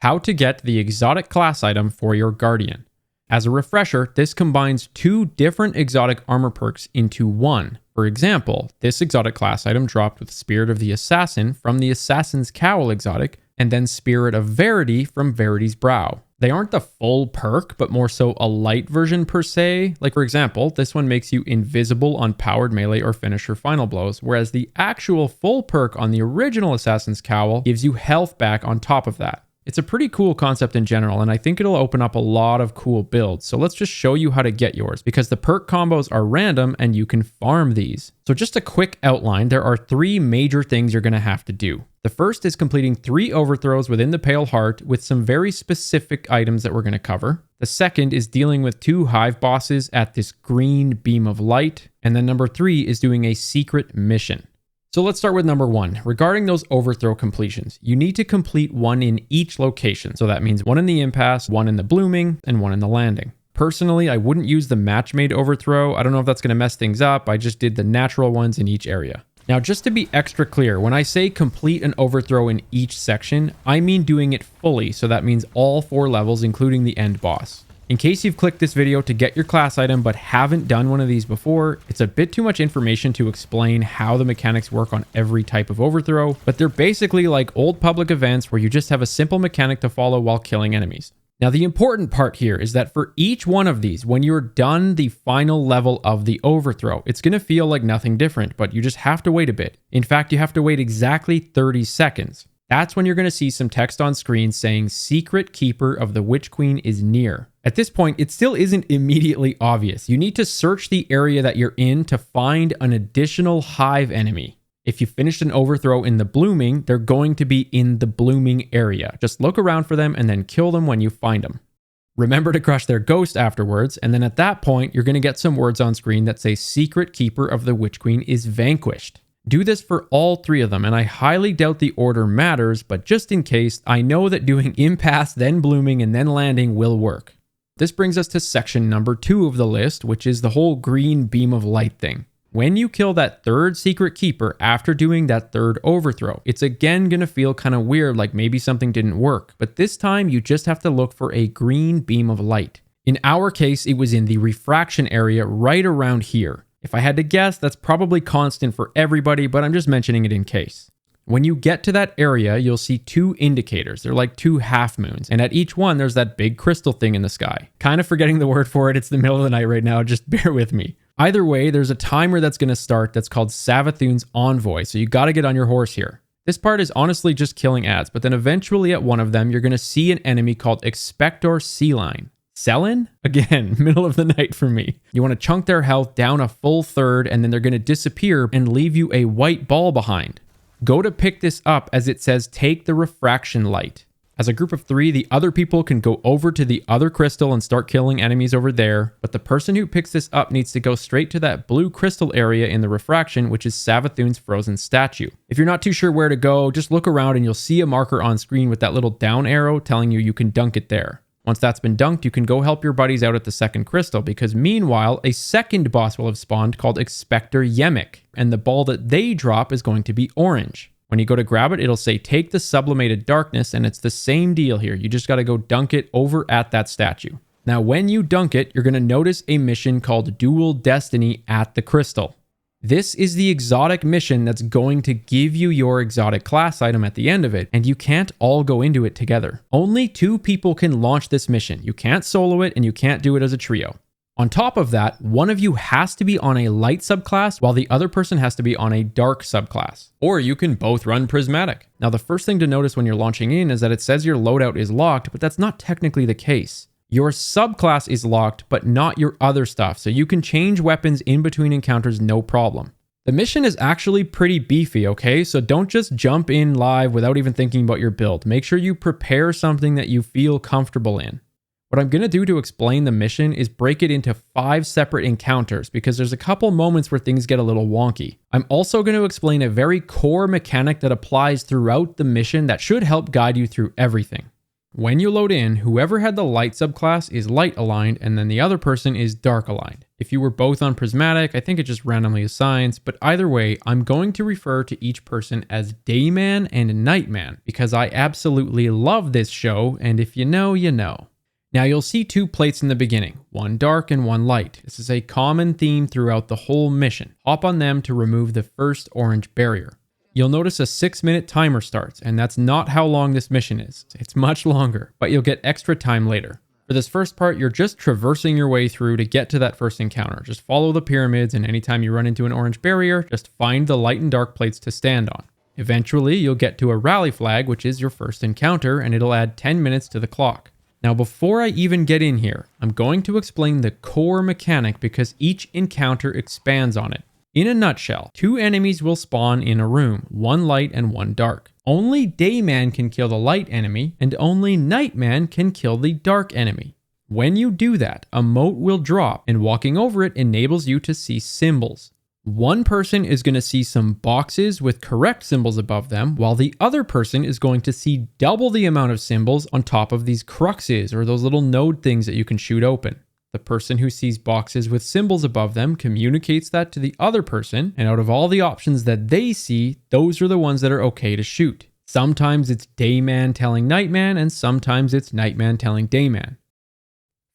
How to get the exotic class item for your Guardian. As a refresher, this combines two different exotic armor perks into one. For example, this exotic class item dropped with Spirit of the Assassin from the Assassin's Cowl exotic, and then Spirit of Verity from Verity's Brow. They aren't the full perk, but more so a light version per se. Like for example, this one makes you invisible on powered melee or finisher final blows, whereas the actual full perk on the original Assassin's Cowl gives you health back on top of that. It's a pretty cool concept in general, and I think it'll open up a lot of cool builds. So let's just show you how to get yours, because the perk combos are random and you can farm these. So just a quick outline, there are three major things you're going to have to do. The first is completing 3 overthrows within the Pale Heart with some very specific items that we're going to cover. The second is dealing with 2 hive bosses at this green beam of light. And then number 3 is doing a secret mission. So let's start with number 1. Regarding those overthrow completions, you need to complete 1 in each location. So that means 1 in the impasse, 1 in the blooming, and 1 in the landing. Personally, I wouldn't use the match-made overthrow. I don't know if that's going to mess things up. I just did the natural ones in each area. Now, just to be extra clear, when I say complete an overthrow in each section, I mean doing it fully. So that means all 4 levels, including the end boss. In case you've clicked this video to get your class item but haven't done one of these before, it's a bit too much information to explain how the mechanics work on every type of overthrow, but they're basically like old public events where you just have a simple mechanic to follow while killing enemies. Now, the important part here is that for each one of these, when you're done the final level of the overthrow, it's going to feel like nothing different, but you just have to wait a bit. In fact, you have to wait exactly 30 seconds. That's when you're going to see some text on screen saying Secret Keeper of the Witch Queen is near. At this point, it still isn't immediately obvious. You need to search the area that you're in to find an additional hive enemy. If you finished an overthrow in the blooming, they're going to be in the blooming area. Just look around for them and then kill them when you find them. Remember to crush their ghost afterwards, and then at that point, you're going to get some words on screen that say Secret Keeper of the Witch Queen is vanquished. Do this for all 3 of them, and I highly doubt the order matters, but just in case, I know that doing impasse, then blooming, and then landing will work. This brings us to section number 2 of the list, which is the whole green beam of light thing. When you kill that 3rd Secret Keeper after doing that 3rd overthrow, it's again going to feel kind of weird, like maybe something didn't work, but this time you just have to look for a green beam of light. In our case, it was in the refraction area right around here. If I had to guess, that's probably constant for everybody, but I'm just mentioning it in case. When you get to that area, you'll see 2 indicators. They're like 2 half moons, and at each one, there's that big crystal thing in the sky. Kind of forgetting the word for it. It's the middle of the night right now. Just bear with me. Either way, there's a timer that's going to start that's called Savathun's Envoy, so you got to get on your horse here. This part is honestly just killing ads, but then eventually at one of them, you're going to see an enemy called Expector Sealine. Selin? Again, middle of the night for me. You want to chunk their health down a full 1/3, and then they're going to disappear and leave you a white ball behind. Go to pick this up as it says take the refraction light. As a group of 3, the other people can go over to the other crystal and start killing enemies over there, but the person who picks this up needs to go straight to that blue crystal area in the refraction, which is Savathun's frozen statue. If you're not too sure where to go, just look around and you'll see a marker on screen with that little down arrow telling you can dunk it there. Once that's been dunked, you can go help your buddies out at the 2nd crystal, because meanwhile, a 2nd boss will have spawned called Expector Yemic, and the ball that they drop is going to be orange. When you go to grab it, it'll say take the sublimated darkness, and it's the same deal here. You just got to go dunk it over at that statue. Now, when you dunk it, you're going to notice a mission called Dual Destiny at the crystal. This is the exotic mission that's going to give you your exotic class item at the end of it, and you can't all go into it together. Only 2 people can launch this mission. You can't solo it, and you can't do it as a trio. On top of that, one of you has to be on a light subclass while the other person has to be on a dark subclass. Or you can both run prismatic. Now, the first thing to notice when you're launching in is that it says your loadout is locked, but that's not technically the case. Your subclass is locked, but not your other stuff, so you can change weapons in between encounters no problem. The mission is actually pretty beefy, okay? So don't just jump in live without even thinking about your build. Make sure you prepare something that you feel comfortable in. What I'm going to do to explain the mission is break it into 5 separate encounters, because there's a couple moments where things get a little wonky. I'm also going to explain a very core mechanic that applies throughout the mission that should help guide you through everything. When you load in, whoever had the light subclass is light aligned, and then the other person is dark aligned. If you were both on prismatic, I think it just randomly assigns, but either way, I'm going to refer to each person as Dayman and Nightman because I absolutely love this show, and if you know, you know. Now you'll see 2 plates in the beginning, one dark and one light. This is a common theme throughout the whole mission. Hop on them to remove the first orange barrier. You'll notice a 6-minute timer starts, and that's not how long this mission is. It's much longer, but you'll get extra time later. For this first part, you're just traversing your way through to get to that first encounter. Just follow the pyramids, and anytime you run into an orange barrier, just find the light and dark plates to stand on. Eventually, you'll get to a rally flag, which is your first encounter, and it'll add 10 minutes to the clock. Now, before I even get in here, I'm going to explain the core mechanic because each encounter expands on it. In a nutshell, 2 enemies will spawn in a room, one light and one dark. Only Dayman can kill the light enemy, and only Nightman can kill the dark enemy. When you do that, a moat will drop, and walking over it enables you to see symbols. One person is going to see some boxes with correct symbols above them, while the other person is going to see double the amount of symbols on top of these cruxes, or those little node things that you can shoot open. The person who sees boxes with symbols above them communicates that to the other person, and out of all the options that they see, those are the ones that are okay to shoot. Sometimes it's Dayman telling Nightman, and sometimes it's Nightman telling Dayman.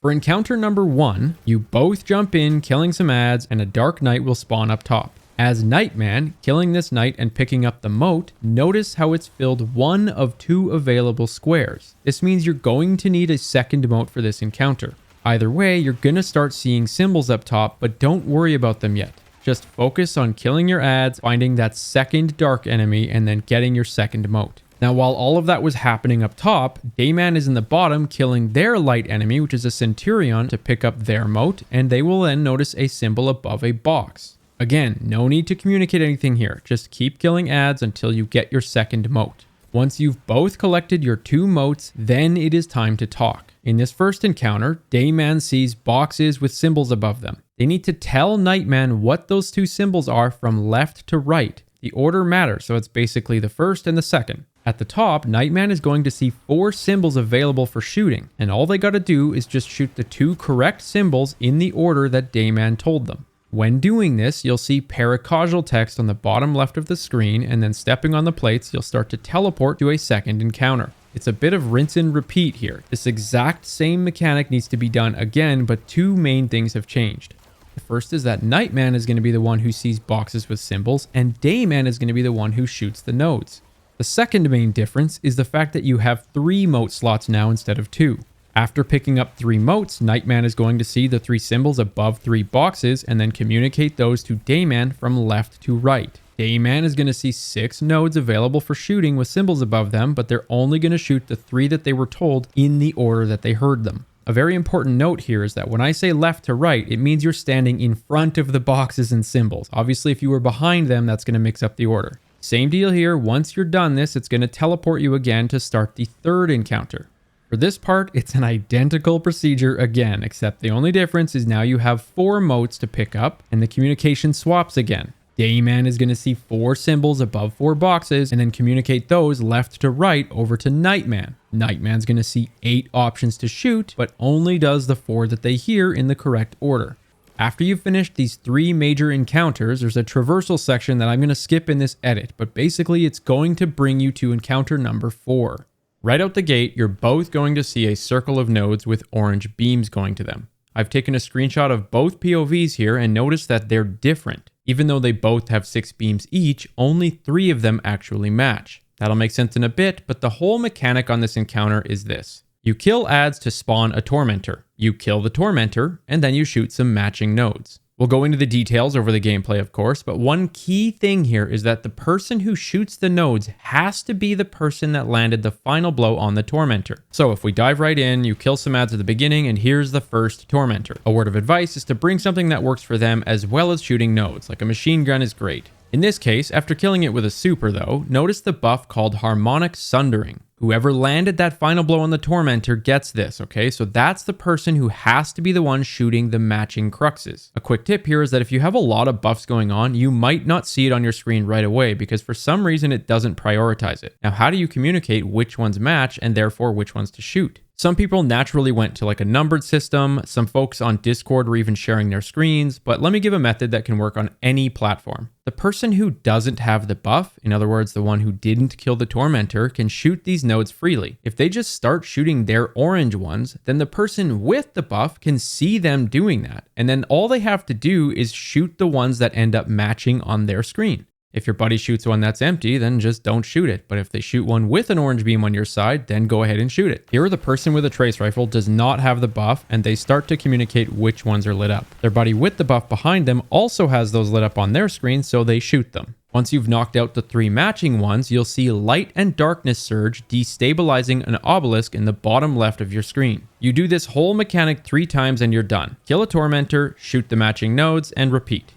For encounter number 1, you both jump in, killing some ads, and a dark knight will spawn up top. As Nightman, killing this knight and picking up the moat, notice how it's filled 1 of 2 available squares. This means you're going to need a second moat for this encounter. Either way, you're going to start seeing symbols up top, but don't worry about them yet. Just focus on killing your ads, finding that second dark enemy, and then getting your second moat. Now, while all of that was happening up top, Dayman is in the bottom killing their light enemy, which is a Centurion, to pick up their moat, and they will then notice a symbol above a box. Again, no need to communicate anything here. Just keep killing ads until you get your second moat. Once you've both collected your 2 moats, then it is time to talk. In this first encounter, Dayman sees boxes with symbols above them. They need to tell Nightman what those 2 symbols are from left to right. The order matters, so it's basically the first and the second. At the top, Nightman is going to see 4 symbols available for shooting, and all they gotta do is just shoot the 2 correct symbols in the order that Dayman told them. When doing this, you'll see paracausal text on the bottom left of the screen, and then stepping on the plates, you'll start to teleport to a second encounter. It's a bit of rinse and repeat here. This exact same mechanic needs to be done again, but 2 main things have changed. The first is that Nightman is going to be the one who sees boxes with symbols, and Dayman is going to be the one who shoots the nodes. The second main difference is the fact that you have 3 moat slots now instead of 2. After picking up 3 moats, Nightman is going to see the 3 symbols above 3 boxes and then communicate those to Dayman from left to right. Dayman is going to see 6 nodes available for shooting with symbols above them, but they're only going to shoot the 3 that they were told in the order that they heard them. A very important note here is that when I say left to right, it means you're standing in front of the boxes and symbols. Obviously, if you were behind them, that's going to mix up the order. Same deal here. Once you're done this, it's going to teleport you again to start the 3rd encounter. For this part, it's an identical procedure again, except the only difference is now you have 4 moats to pick up, and the communication swaps again. Dayman is going to see 4 symbols above 4 boxes, and then communicate those left to right over to Nightman. Nightman's going to see 8 options to shoot, but only does the 4 that they hear in the correct order. After you've finished these 3 major encounters, there's a traversal section that I'm going to skip in this edit, but basically it's going to bring you to encounter number 4. Right out the gate, you're both going to see a circle of nodes with orange beams going to them. I've taken a screenshot of both POVs here and noticed that they're different. Even though they both have 6 beams each, only 3 of them actually match. That'll make sense in a bit, but the whole mechanic on this encounter is this. You kill ads to spawn a tormentor. You kill the tormentor, and then you shoot some matching nodes. We'll go into the details over the gameplay, of course, but one key thing here is that the person who shoots the nodes has to be the person that landed the final blow on the tormentor. So if we dive right in, you kill some ads at the beginning, and here's the first tormentor. A word of advice is to bring something that works for them as well as shooting nodes, like a machine gun is great. In this case, after killing it with a super though, notice the buff called Harmonic Sundering. Whoever landed that final blow on the Tormentor gets this, okay? So that's the person who has to be the one shooting the matching cruxes. A quick tip here is that if you have a lot of buffs going on, you might not see it on your screen right away because for some reason it doesn't prioritize it. Now, how do you communicate which ones match and therefore which ones to shoot? Some people naturally went to like a numbered system. Some folks on Discord were even sharing their screens, but let me give a method that can work on any platform. The person who doesn't have the buff, in other words, the one who didn't kill the Tormentor, can shoot these nodes freely. If they just start shooting their orange ones, then the person with the buff can see them doing that. And then all they have to do is shoot the ones that end up matching on their screen. If your buddy shoots one that's empty, then just don't shoot it. But if they shoot one with an orange beam on your side, then go ahead and shoot it. Here, the person with a trace rifle does not have the buff, and they start to communicate which ones are lit up. Their buddy with the buff behind them also has those lit up on their screen, so they shoot them. Once you've knocked out the 3 matching ones, you'll see light and darkness surge destabilizing an obelisk in the bottom left of your screen. You do this whole mechanic 3 times and you're done. Kill a Tormentor, shoot the matching nodes, and repeat.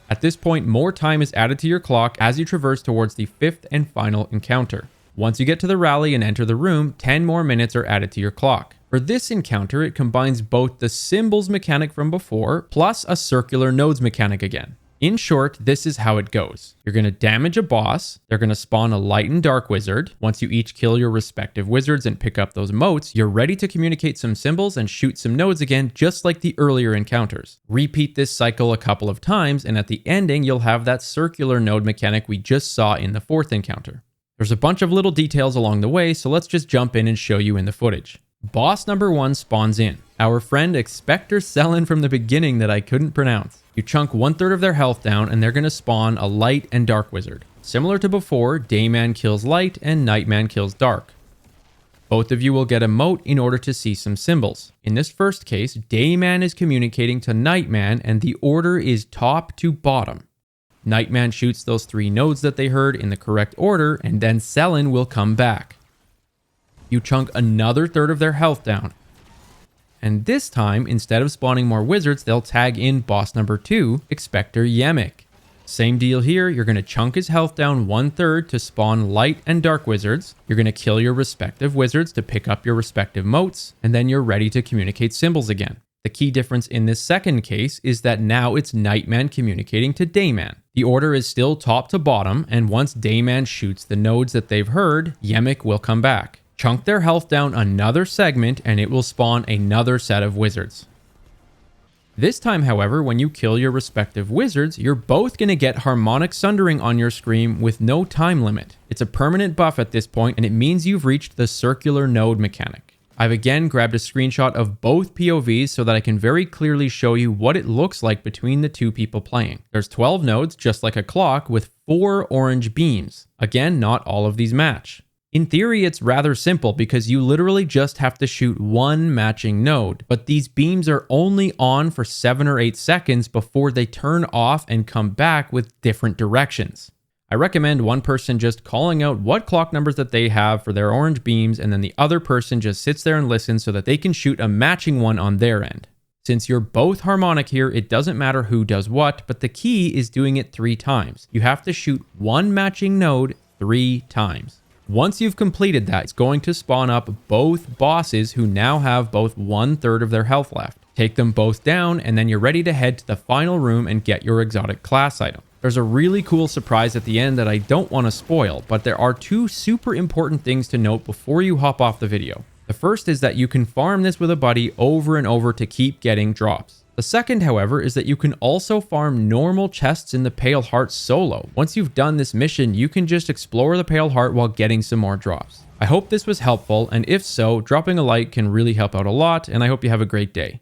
At this point, more time is added to your clock as you traverse towards the 5th and final encounter. Once you get to the rally and enter the room, 10 more minutes are added to your clock. For this encounter, it combines both the symbols mechanic from before, plus a circular nodes mechanic again. In short, this is how it goes. You're going to damage a boss, they're going to spawn a light and dark wizard. Once you each kill your respective wizards and pick up those motes, you're ready to communicate some symbols and shoot some nodes again, just like the earlier encounters. Repeat this cycle a couple of times, and at the ending, you'll have that circular node mechanic we just saw in the 4th encounter. There's a bunch of little details along the way, so let's just jump in and show you in the footage. Boss number 1 spawns in. Our friend Expector Selin from the beginning that I couldn't pronounce. You chunk 1/3 of their health down and they're going to spawn a light and dark wizard. Similar to before, Dayman kills light and Nightman kills dark. Both of you will get a mote in order to see some symbols. In this first case, Dayman is communicating to Nightman and the order is top to bottom. Nightman shoots those 3 nodes that they heard in the correct order and then Selin will come back. You chunk another 1/3 of their health down. And this time, instead of spawning more wizards, they'll tag in boss number 2, Expector Yemik. Same deal here, you're going to chunk his health down 1/3 to spawn light and dark wizards. You're going to kill your respective wizards to pick up your respective motes, and then you're ready to communicate symbols again. The key difference in this second case is that now it's Nightman communicating to Dayman. The order is still top to bottom, and once Dayman shoots the nodes that they've heard, Yemik will come back. Chunk their health down another segment and it will spawn another set of wizards. This time, however, when you kill your respective wizards, you're both going to get Harmonic Sundering on your screen with no time limit. It's a permanent buff at this point and it means you've reached the circular node mechanic. I've again grabbed a screenshot of both POVs so that I can very clearly show you what it looks like between the 2 people playing. There's 12 nodes, just like a clock, with 4 orange beams. Again, not all of these match. In theory, it's rather simple because you literally just have to shoot 1 matching node, but these beams are only on for 7 or 8 seconds before they turn off and come back with different directions. I recommend one person just calling out what clock numbers that they have for their orange beams, and then the other person just sits there and listens so that they can shoot a matching one on their end. Since you're both harmonic here, it doesn't matter who does what, but the key is doing it 3 times. You have to shoot 1 matching node 3 times. Once you've completed that, it's going to spawn up both bosses who now have both 1/3 of their health left. Take them both down, and then you're ready to head to the final room and get your exotic class item. There's a really cool surprise at the end that I don't want to spoil, but there are 2 super important things to note before you hop off the video. The first is that you can farm this with a buddy over and over to keep getting drops. The second, however, is that you can also farm normal chests in the Pale Heart solo. Once you've done this mission, you can just explore the Pale Heart while getting some more drops. I hope this was helpful, and if so, dropping a like can really help out a lot, and I hope you have a great day.